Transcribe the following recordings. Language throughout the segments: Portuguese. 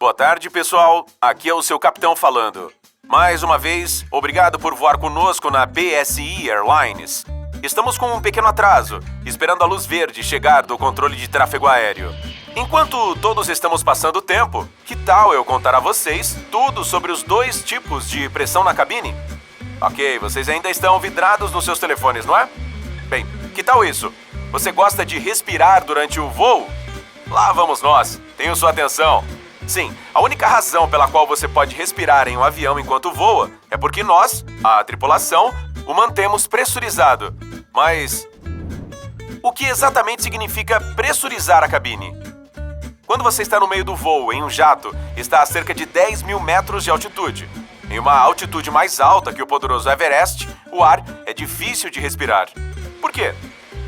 Boa tarde, pessoal. Aqui é o seu capitão falando. Mais uma vez, obrigado por voar conosco na PSI Airlines. Estamos com um pequeno atraso, esperando a luz verde chegar do controle de tráfego aéreo. Enquanto todos estamos passando o tempo, que tal eu contar a vocês tudo sobre os dois tipos de pressão na cabine? Ok, vocês ainda estão vidrados nos seus telefones, não é? Bem, que tal isso? Você gosta de respirar durante o voo? Lá vamos nós. Tenho sua atenção. Sim, a única razão pela qual você pode respirar em um avião enquanto voa é porque nós, a tripulação, o mantemos pressurizado. Mas o que exatamente significa pressurizar a cabine? Quando você está no meio do voo em um jato, está a cerca de 10 mil metros de altitude. Em uma altitude mais alta que o poderoso Everest, o ar é difícil de respirar. Por quê?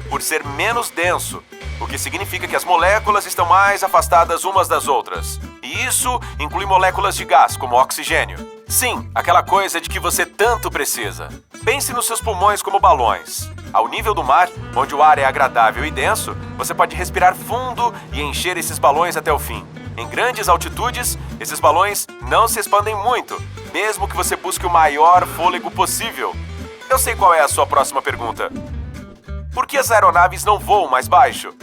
Por ser menos denso, o que significa que as moléculas estão mais afastadas umas das outras. E isso inclui moléculas de gás, como oxigênio. Sim, aquela coisa de que você tanto precisa. Pense nos seus pulmões como balões. Ao nível do mar, onde o ar é agradável e denso, você pode respirar fundo e encher esses balões até o fim. Em grandes altitudes, esses balões não se expandem muito, mesmo que você busque o maior fôlego possível. Eu sei qual é a sua próxima pergunta. Por que as aeronaves não voam mais baixo?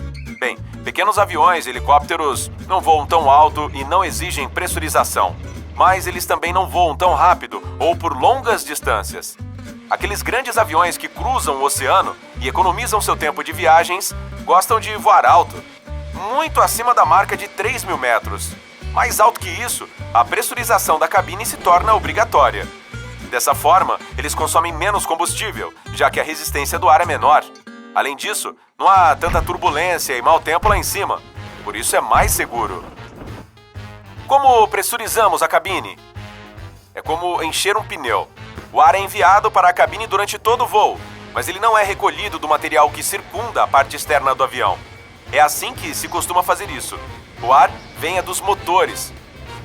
Bem, pequenos aviões e helicópteros não voam tão alto e não exigem pressurização. Mas eles também não voam tão rápido ou por longas distâncias. Aqueles grandes aviões que cruzam o oceano e economizam seu tempo de viagens gostam de voar alto, muito acima da marca de 3 mil metros. Mais alto que isso, a pressurização da cabine se torna obrigatória. Dessa forma, eles consomem menos combustível, já que a resistência do ar é menor. Além disso, não há tanta turbulência e mau tempo lá em cima, por isso é mais seguro. Como pressurizamos a cabine? É como encher um pneu. O ar é enviado para a cabine durante todo o voo, mas ele não é recolhido do material que circunda a parte externa do avião. É assim que se costuma fazer isso. O ar vem dos motores.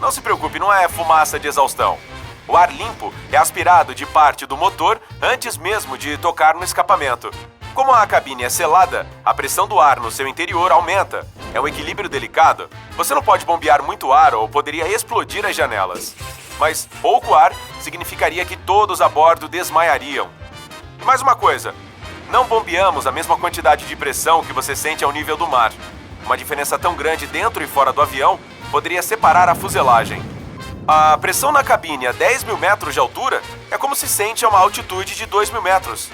Não se preocupe, não é fumaça de exaustão. O ar limpo é aspirado de parte do motor antes mesmo de tocar no escapamento. Como a cabine é selada, a pressão do ar no seu interior aumenta. É um equilíbrio delicado. Você não pode bombear muito ar ou poderia explodir as janelas. Mas pouco ar significaria que todos a bordo desmaiariam. E mais uma coisa, não bombeamos a mesma quantidade de pressão que você sente ao nível do mar. Uma diferença tão grande dentro e fora do avião poderia separar a fuselagem. A pressão na cabine a 10 mil metros de altura é como se sente a uma altitude de 2 mil metros.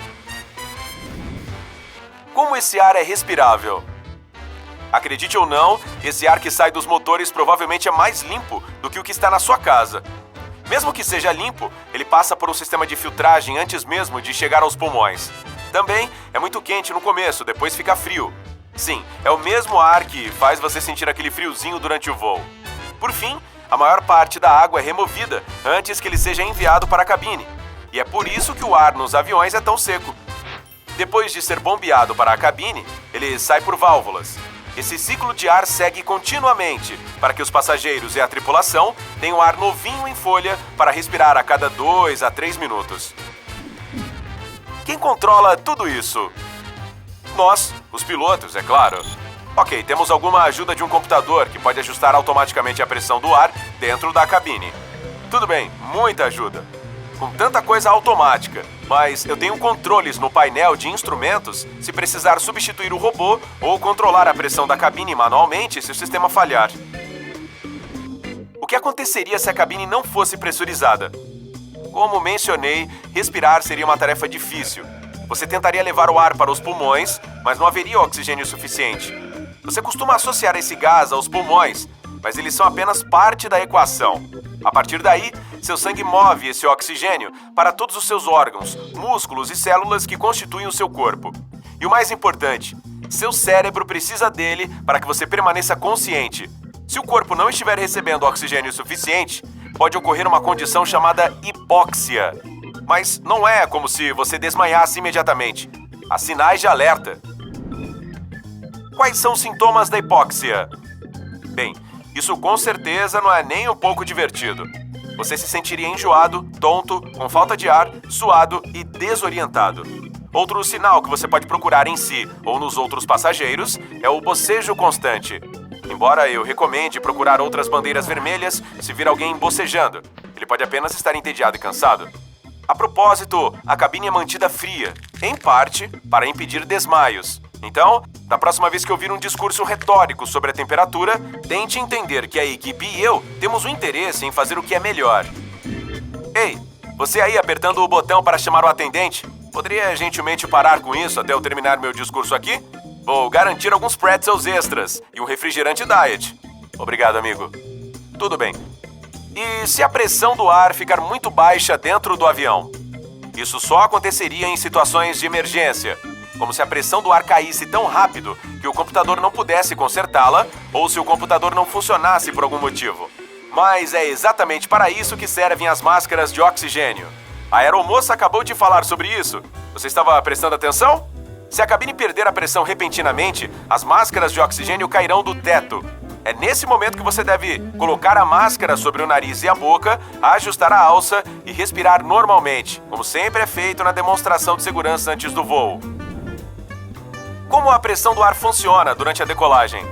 Como esse ar é respirável? Acredite ou não, esse ar que sai dos motores provavelmente é mais limpo do que o que está na sua casa. Mesmo que seja limpo, ele passa por um sistema de filtragem antes mesmo de chegar aos pulmões. Também é muito quente no começo, depois fica frio. Sim, é o mesmo ar que faz você sentir aquele friozinho durante o voo. Por fim, a maior parte da água é removida antes que ele seja enviado para a cabine. E é por isso que o ar nos aviões é tão seco. Depois de ser bombeado para a cabine, ele sai por válvulas. Esse ciclo de ar segue continuamente para que os passageiros e a tripulação tenham ar novinho em folha para respirar a cada 2 a 3 minutos. Quem controla tudo isso? Nós, os pilotos, é claro. Ok, temos alguma ajuda de um computador que pode ajustar automaticamente a pressão do ar dentro da cabine. Tudo bem, muita ajuda. Com tanta coisa automática, mas eu tenho controles no painel de instrumentos se precisar substituir o robô ou controlar a pressão da cabine manualmente se o sistema falhar. O que aconteceria se a cabine não fosse pressurizada? Como mencionei, respirar seria uma tarefa difícil. Você tentaria levar o ar para os pulmões, mas não haveria oxigênio suficiente. Você costuma associar esse gás aos pulmões, mas eles são apenas parte da equação. A partir daí, seu sangue move esse oxigênio para todos os seus órgãos, músculos e células que constituem o seu corpo. E o mais importante, seu cérebro precisa dele para que você permaneça consciente. Se o corpo não estiver recebendo oxigênio suficiente, pode ocorrer uma condição chamada hipóxia. Mas não é como se você desmaiasse imediatamente. Há sinais de alerta. Quais são os sintomas da hipóxia? Bem, isso com certeza não é nem um pouco divertido. Você se sentiria enjoado, tonto, com falta de ar, suado e desorientado. Outro sinal que você pode procurar em si ou nos outros passageiros é o bocejo constante. embora eu recomende procurar outras bandeiras vermelhas se vir alguém bocejando. Ele pode apenas estar entediado e cansado. A propósito, a cabine é mantida fria, em parte para impedir desmaios. Então, da próxima vez que ouvir um discurso retórico sobre a temperatura, tente entender que a equipe e eu temos o interesse em fazer o que é melhor. Ei, você aí apertando o botão para chamar o atendente, poderia gentilmente parar com isso até eu terminar meu discurso aqui? Vou garantir alguns pretzels extras e um refrigerante diet. Obrigado, amigo. Tudo bem. E se a pressão do ar ficar muito baixa dentro do avião? Isso só aconteceria em situações de emergência, como se a pressão do ar caísse tão rápido que o computador não pudesse consertá-la ou se o computador não funcionasse por algum motivo. Mas é exatamente para isso que servem as máscaras de oxigênio. A aeromoça acabou de falar sobre isso. Você estava prestando atenção? Se a cabine perder a pressão repentinamente, as máscaras de oxigênio cairão do teto. É nesse momento que você deve colocar a máscara sobre o nariz e a boca, ajustar a alça e respirar normalmente, como sempre é feito na demonstração de segurança antes do voo. Como a pressão do ar funciona durante a decolagem?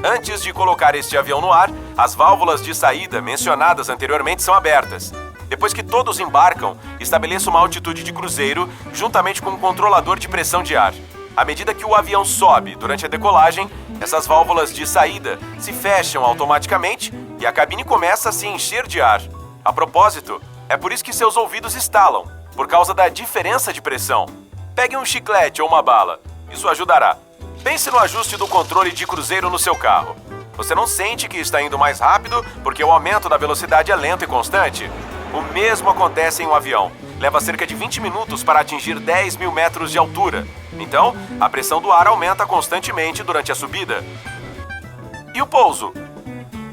Antes de colocar este avião no ar, as válvulas de saída mencionadas anteriormente são abertas. Depois que todos embarcam, estabeleça uma altitude de cruzeiro juntamente com um controlador de pressão de ar. À medida que o avião sobe durante a decolagem, essas válvulas de saída se fecham automaticamente e a cabine começa a se encher de ar. A propósito, é por isso que seus ouvidos estalam, por causa da diferença de pressão. Pegue um chiclete ou uma bala. Isso ajudará. Pense no ajuste do controle de cruzeiro no seu carro. Você não sente que está indo mais rápido porque o aumento da velocidade é lento e constante? O mesmo acontece em um avião. Leva cerca de 20 minutos para atingir 10 mil metros de altura. Então, a pressão do ar aumenta constantemente durante a subida. E o pouso?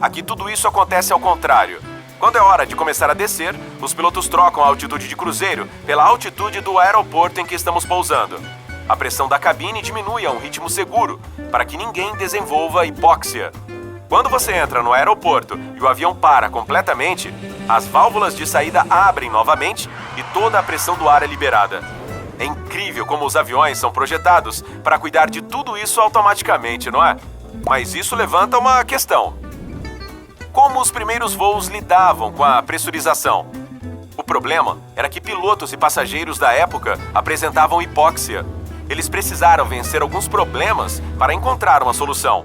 Aqui tudo isso acontece ao contrário. Quando é hora de começar a descer, os pilotos trocam a altitude de cruzeiro pela altitude do aeroporto em que estamos pousando. A pressão da cabine diminui a um ritmo seguro, para que ninguém desenvolva hipóxia. Quando você entra no aeroporto e o avião para completamente, as válvulas de saída abrem novamente e toda a pressão do ar é liberada. É incrível como os aviões são projetados para cuidar de tudo isso automaticamente, não é? Mas isso levanta uma questão. Como os primeiros voos lidavam com a pressurização? O problema era que pilotos e passageiros da época apresentavam hipóxia. Eles precisaram vencer alguns problemas para encontrar uma solução.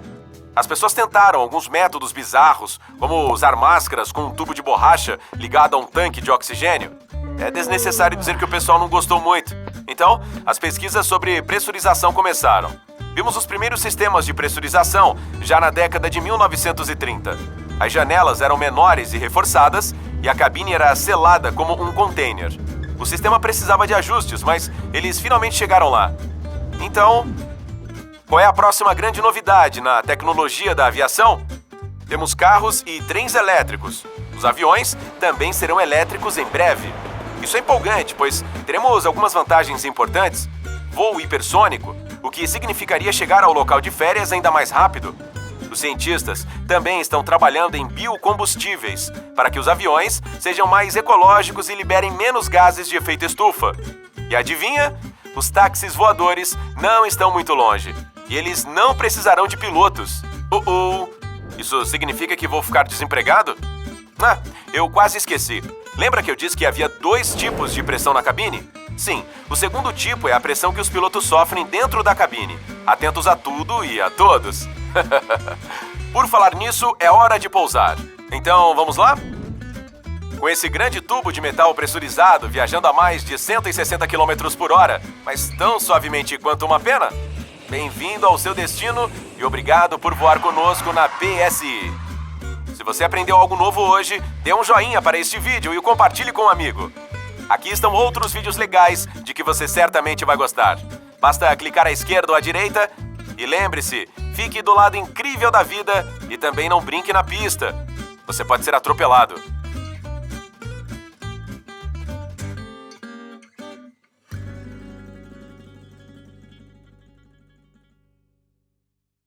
As pessoas tentaram alguns métodos bizarros, como usar máscaras com um tubo de borracha ligado a um tanque de oxigênio. É desnecessário dizer que o pessoal não gostou muito. Então, as pesquisas sobre pressurização começaram. Vimos os primeiros sistemas de pressurização já na década de 1930. As janelas eram menores e reforçadas, e a cabine era selada como um container. O sistema precisava de ajustes, mas eles finalmente chegaram lá. Então, qual é a próxima grande novidade na tecnologia da aviação? Temos carros e trens elétricos. Os aviões também serão elétricos em breve. Isso é empolgante, pois teremos algumas vantagens importantes. Voo hipersônico, o que significaria chegar ao local de férias ainda mais rápido. Os cientistas também estão trabalhando em biocombustíveis para que os aviões sejam mais ecológicos e liberem menos gases de efeito estufa. E adivinha? Os táxis voadores não estão muito longe. E eles não precisarão de pilotos. Isso significa que vou ficar desempregado? Eu quase esqueci. Lembra que eu disse que havia 2 tipos de pressão na cabine? Sim, o segundo tipo é a pressão que os pilotos sofrem dentro da cabine. Atentos a tudo e a todos. Por falar nisso, é hora de pousar. Então, vamos lá? Com esse grande tubo de metal pressurizado viajando a mais de 160 km por hora, mas tão suavemente quanto uma pena, bem-vindo ao seu destino e obrigado por voar conosco na PSI. Se você aprendeu algo novo hoje, dê um joinha para este vídeo e o compartilhe com um amigo. Aqui estão outros vídeos legais de que você certamente vai gostar. Basta clicar à esquerda ou à direita e lembre-se, fique do lado incrível da vida e também não brinque na pista. Você pode ser atropelado.